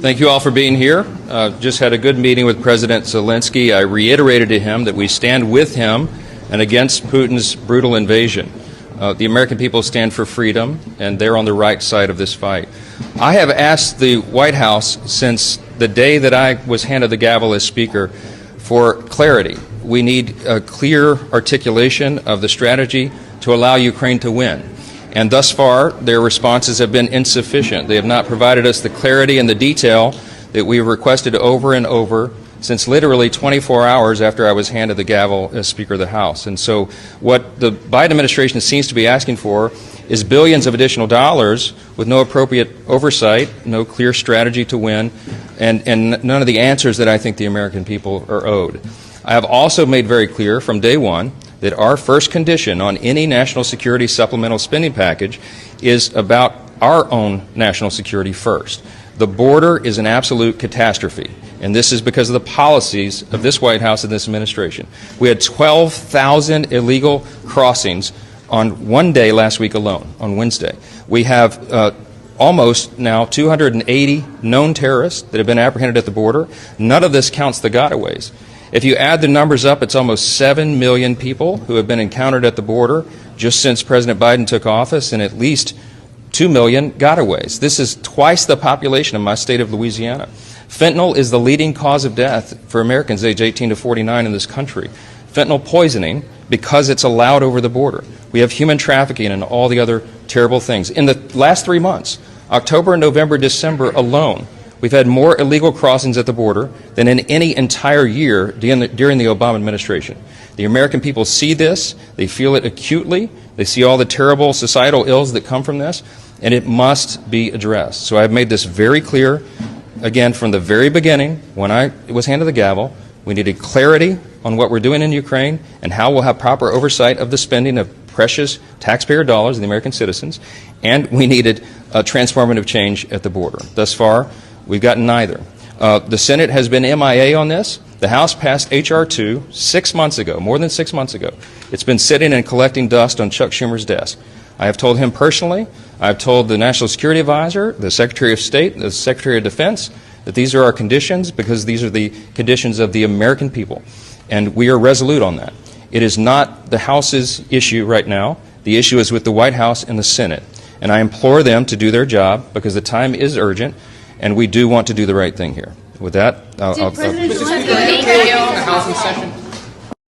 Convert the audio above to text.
Thank you all for being here. Just had a good meeting with President Zelensky. I reiterated to him that we stand with him and against Putin's brutal invasion. The American people stand for freedom, and they're on the right side of this fight. I have asked the White House since the day that I was handed the gavel as Speaker for clarity. We need a clear articulation of the strategy to allow Ukraine to win. And thus far, their responses have been insufficient. They have not provided us the clarity and the detail that we requested over and over since literally 24 hours after I was handed the gavel as Speaker of the House. And so what the Biden administration seems to be asking for is billions of additional dollars with no appropriate oversight, no clear strategy to win, and none of the answers that I think the American people are owed. I have also made very clear from day one that our first condition on any national security supplemental spending package is about our own national security first. The border is an absolute catastrophe, and this is because of the policies of this White House and this administration. We had 12,000 illegal crossings on one day last week alone, on Wednesday. We have almost now 280 known terrorists that have been apprehended at the border. None of this counts the gotaways. If you add the numbers up, it's almost 7 million people who have been encountered at the border just since President Biden took office, and at least 2 million gotaways. This is twice the population of my state of Louisiana. Fentanyl is the leading cause of death for Americans aged 18 to 49 in this country. Fentanyl poisoning, because it's allowed over the border. We have human trafficking and all the other terrible things. In the last 3 months, October, November, December alone, we've had more illegal crossings at the border than in any entire year during the Obama administration. The American people see this, they feel it acutely, they see all the terrible societal ills that come from this, and it must be addressed. So I've made this very clear, again, from the very beginning, when I was handed the gavel. We needed clarity on what we're doing in Ukraine and how we'll have proper oversight of the spending of precious taxpayer dollars of the American citizens, and we needed a transformative change at the border. Thus far, we've gotten neither. The Senate has been MIA on this. The House passed H.R. 2 6 months ago, more than 6 months ago. It's been sitting and collecting dust on Chuck Schumer's desk. I have told him personally, I've told the National Security Advisor, the Secretary of State, the Secretary of Defense, that these are our conditions because these are the conditions of the American people. And we are resolute on that. It is not the House's issue right now. The issue is with the White House and the Senate. And I implore them to do their job because the time is urgent, and we do want to do the right thing here. With that, Mr. Speaker, the House in session.